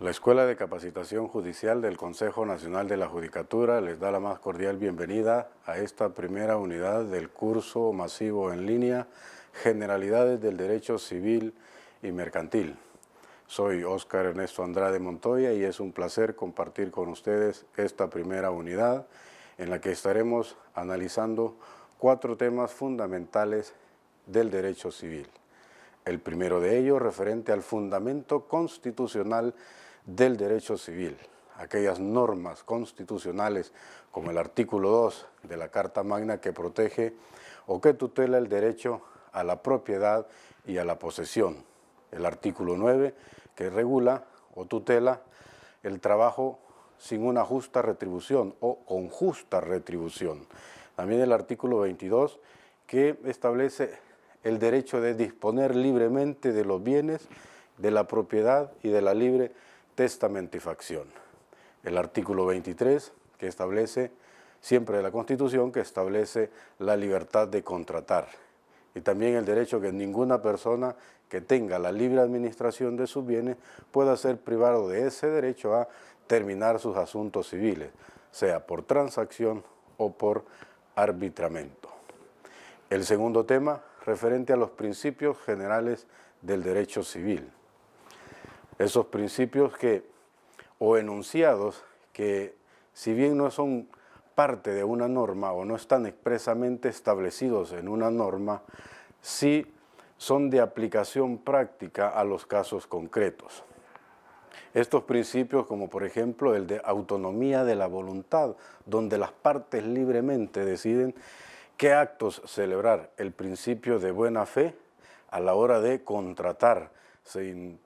La Escuela de Capacitación Judicial del Consejo Nacional de la Judicatura les da la más cordial bienvenida a esta primera unidad del curso masivo en línea Generalidades del Derecho Civil y Mercantil. Soy Óscar Ernesto Andrade Montoya y es un placer compartir con ustedes esta primera unidad en la que estaremos analizando 4 temas fundamentales del derecho civil. El primero de ellos referente al fundamento constitucional del derecho civil, aquellas normas constitucionales como el artículo 2 de la Carta Magna que protege o que tutela el derecho a la propiedad y a la posesión, el artículo 9 que regula o tutela el trabajo sin una justa retribución o con justa retribución, también el artículo 22 que establece el derecho de disponer libremente de los bienes, de la propiedad y de la libre testamentafacción. El artículo 23, que establece, siempre de la Constitución, que establece la libertad de contratar. Y también el derecho que ninguna persona que tenga la libre administración de sus bienes pueda ser privado de ese derecho a terminar sus asuntos civiles, sea por transacción o por arbitramiento. El segundo tema, referente a los principios generales del derecho civil. Esos principios o enunciados que, si bien no son parte de una norma o no están expresamente establecidos en una norma, sí son de aplicación práctica a los casos concretos. Estos principios, como por ejemplo el de autonomía de la voluntad, donde las partes libremente deciden qué actos celebrar, el principio de buena fe a la hora de contratar, sin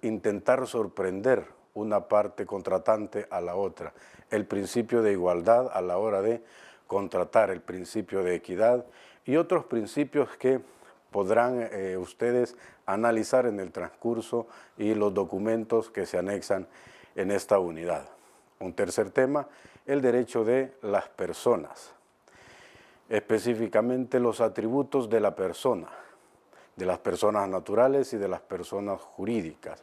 intentar sorprender una parte contratante a la otra, el principio de igualdad a la hora de contratar, el principio de equidad y otros principios que podrán ustedes analizar en el transcurso y los documentos que se anexan en esta unidad. Un tercer tema, el derecho de las personas, específicamente los atributos de la persona, de las personas naturales y de las personas jurídicas.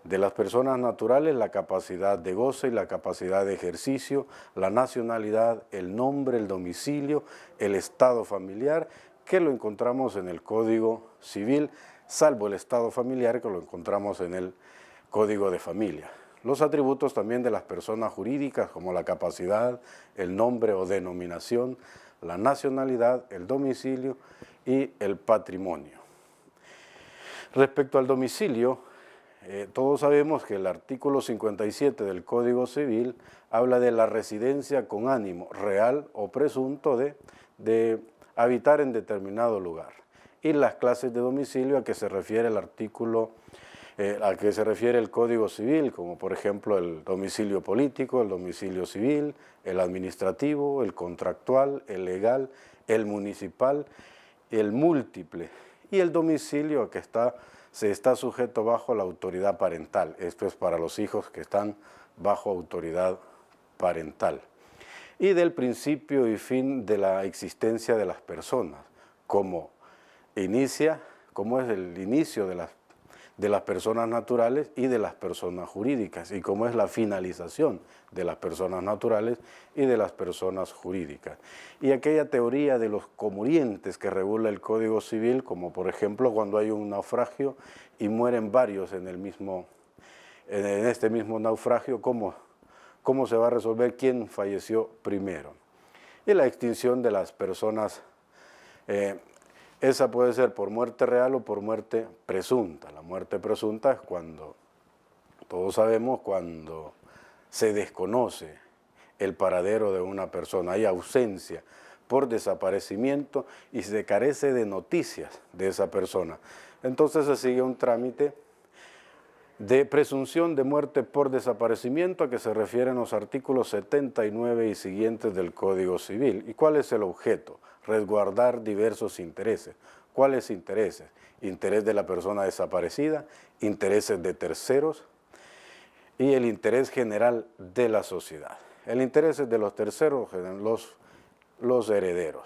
De las personas naturales, la capacidad de goce y la capacidad de ejercicio, la nacionalidad, el nombre, el domicilio, el estado familiar, que lo encontramos en el Código Civil, salvo el estado familiar que lo encontramos en el Código de Familia. Los atributos también de las personas jurídicas, como la capacidad, el nombre o denominación, la nacionalidad, el domicilio y el patrimonio. Respecto al domicilio, todos sabemos que el artículo 57 del Código Civil habla de la residencia con ánimo real o presunto de habitar en determinado lugar. Y las clases de domicilio a que se refiere el artículo, a que se refiere el Código Civil, como por ejemplo el domicilio político, el domicilio civil, el administrativo, el contractual, el legal, el municipal, el múltiple y el domicilio a que se está sujeto bajo la autoridad parental. Esto es para los hijos que están bajo autoridad parental. Y del principio y fin de la existencia de las personas, cómo es el inicio de las personas naturales y de las personas jurídicas, y cómo es la finalización de las personas naturales y de las personas jurídicas. Y aquella teoría de los comurientes que regula el Código Civil, como por ejemplo cuando hay un naufragio y mueren varios en este mismo naufragio, cómo se va a resolver quién falleció primero. Y la extinción de las personas, esa puede ser por muerte real o por muerte presunta. La muerte presunta es cuando, todos sabemos, cuando se desconoce el paradero de una persona, hay ausencia por desaparecimiento y se carece de noticias de esa persona. Entonces se sigue un trámite de presunción de muerte por desaparecimiento a que se refieren los artículos 79 y siguientes del Código Civil. ¿Y cuál es el objeto? Resguardar diversos intereses. ¿Cuáles intereses? Interés de la persona desaparecida, intereses de terceros y el interés general de la sociedad. El interés de los terceros, los herederos.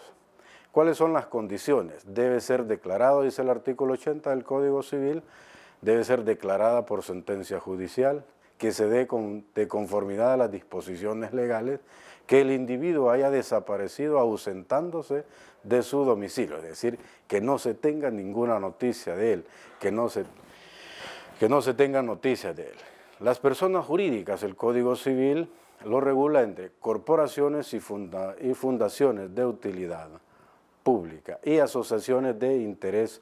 ¿Cuáles son las condiciones? Debe ser declarado, dice el artículo 80 del Código Civil, debe ser declarada por sentencia judicial, que se dé de conformidad a las disposiciones legales, que el individuo haya desaparecido ausentándose de su domicilio, es decir, que no se tenga ninguna noticia de él, que no se tenga noticia de él. Las personas jurídicas, el Código Civil lo regula entre corporaciones y fundaciones de utilidad pública y asociaciones de interés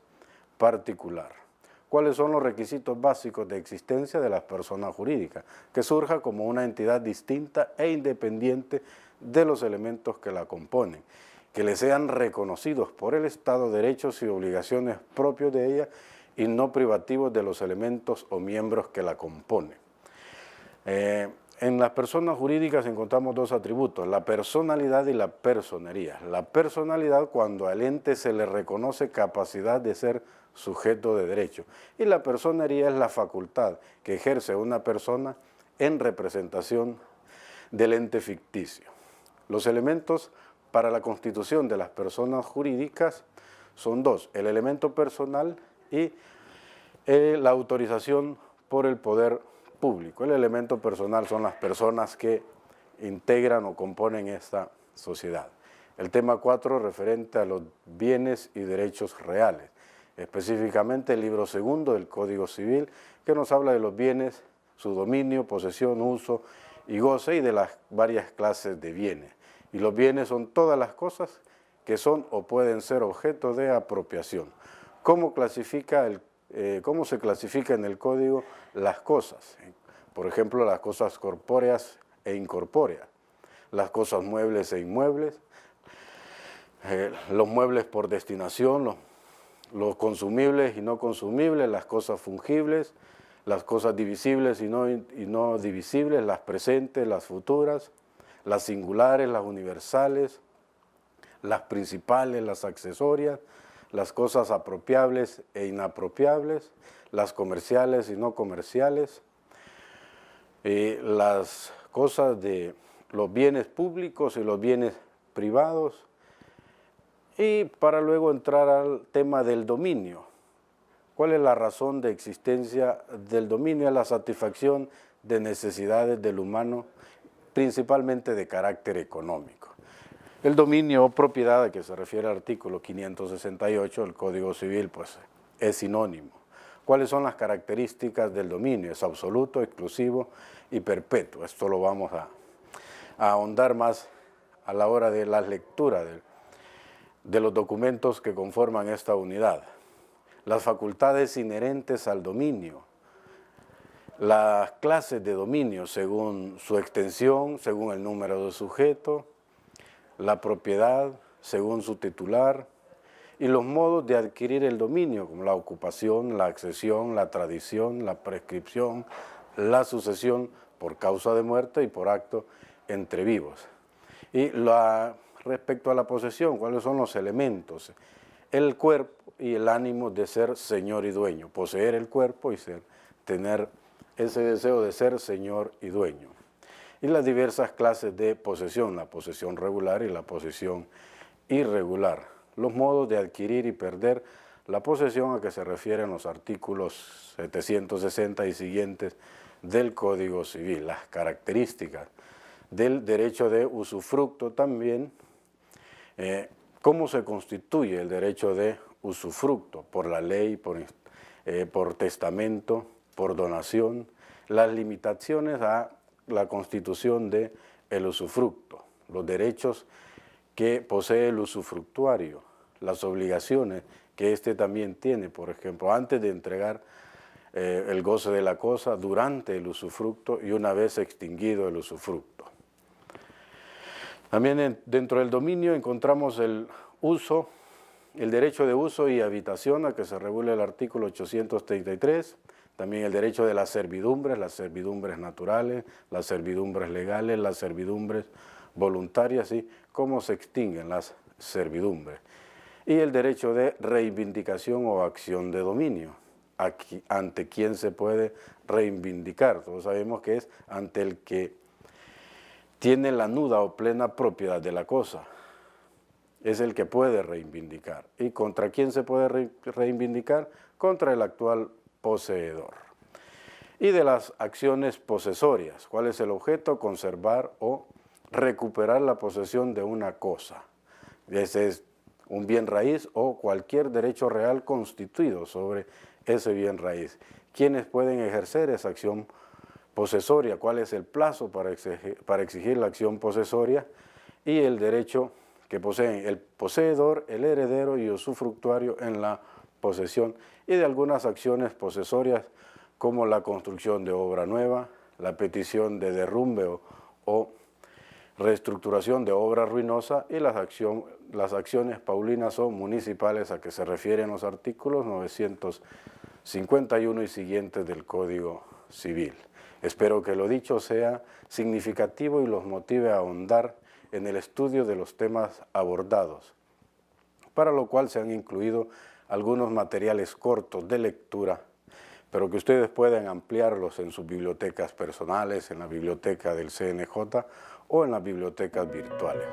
particular. ¿Cuáles son los requisitos básicos de existencia de las personas jurídicas? Que surja como una entidad distinta e independiente de los elementos que la componen, que le sean reconocidos por el Estado derechos y obligaciones propios de ella y no privativos de los elementos o miembros que la componen. En las personas jurídicas encontramos dos atributos, la personalidad y la personería. La personalidad cuando al ente se le reconoce capacidad de ser sujeto de derecho y la personería es la facultad que ejerce una persona en representación del ente ficticio. Los elementos para la constitución de las personas jurídicas son dos, el elemento personal y la autorización por el poder público. El elemento personal son las personas que integran o componen esta sociedad. El tema 4 referente a los bienes y derechos reales, específicamente el libro segundo del Código Civil, que nos habla de los bienes, su dominio, posesión, uso y goce y de las varias clases de bienes. Y los bienes son todas las cosas que son o pueden ser objeto de apropiación. ¿Cómo se clasifica en el Código las cosas? Por ejemplo, las cosas corpóreas e incorpóreas, las cosas muebles e inmuebles, los muebles por destinación, los consumibles y no consumibles, las cosas fungibles, las cosas divisibles y no divisibles, las presentes, las futuras, las singulares, las universales, las principales, las accesorias, las cosas apropiables e inapropiables, las comerciales y no comerciales, las cosas de los bienes públicos y los bienes privados, y para luego entrar al tema del dominio. ¿Cuál es la razón de existencia del dominio? Es la satisfacción de necesidades del humano, principalmente de carácter económico. El dominio o propiedad a que se refiere el artículo 568 del Código Civil, pues es sinónimo. ¿Cuáles son las características del dominio? Es absoluto, exclusivo y perpetuo. Esto lo vamos a ahondar más a la hora de la lectura de los documentos que conforman esta unidad. Las facultades inherentes al dominio, las clases de dominio según su extensión, según el número de sujeto, la propiedad según su titular y los modos de adquirir el dominio, como la ocupación, la accesión, la tradición, la prescripción, la sucesión por causa de muerte y por acto entre vivos. Y respecto a la posesión, ¿cuáles son los elementos? El cuerpo y el ánimo de ser señor y dueño, poseer el cuerpo y tener ese deseo de ser señor y dueño. Y las diversas clases de posesión, la posesión regular y la posesión irregular. Los modos de adquirir y perder la posesión a que se refieren los artículos 760 y siguientes del Código Civil, las características del derecho de usufructo también, cómo se constituye el derecho de usufructo, por la ley, por testamento, por donación, las limitaciones a la constitución del usufructo, los derechos que posee el usufructuario, las obligaciones que éste también tiene, por ejemplo, antes de entregar el goce de la cosa, durante el usufructo y una vez extinguido el usufructo. También dentro del dominio encontramos el uso, el derecho de uso y habitación a que se regula el artículo 833, también el derecho de las servidumbres naturales, las servidumbres legales, las servidumbres voluntarias y cómo se extinguen las servidumbres. Y el derecho de reivindicación o acción de dominio, ante quién se puede reivindicar. Todos sabemos que es ante el que tiene la nuda o plena propiedad de la cosa, es el que puede reivindicar. ¿Y contra quién se puede reivindicar? Contra el actual poseedor. y de las acciones posesorias. ¿Cuál es el objeto? Conservar o recuperar la posesión de una cosa. Ese es un bien raíz o cualquier derecho real constituido sobre ese bien raíz. ¿Quiénes pueden ejercer esa acción posesoria? ¿Cuál es el plazo para exigir la acción posesoria? Y el derecho que poseen el poseedor, el heredero y usufructuario en la posesión, y de algunas acciones posesorias como la construcción de obra nueva, la petición de derrumbe o reestructuración de obra ruinosa y las acciones paulinas o municipales a que se refieren los artículos 951 y siguientes del Código Civil. Espero que lo dicho sea significativo y los motive a ahondar en el estudio de los temas abordados, para lo cual se han incluido algunos materiales cortos de lectura, pero que ustedes pueden ampliarlos en sus bibliotecas personales, en la biblioteca del CNJ o en las bibliotecas virtuales.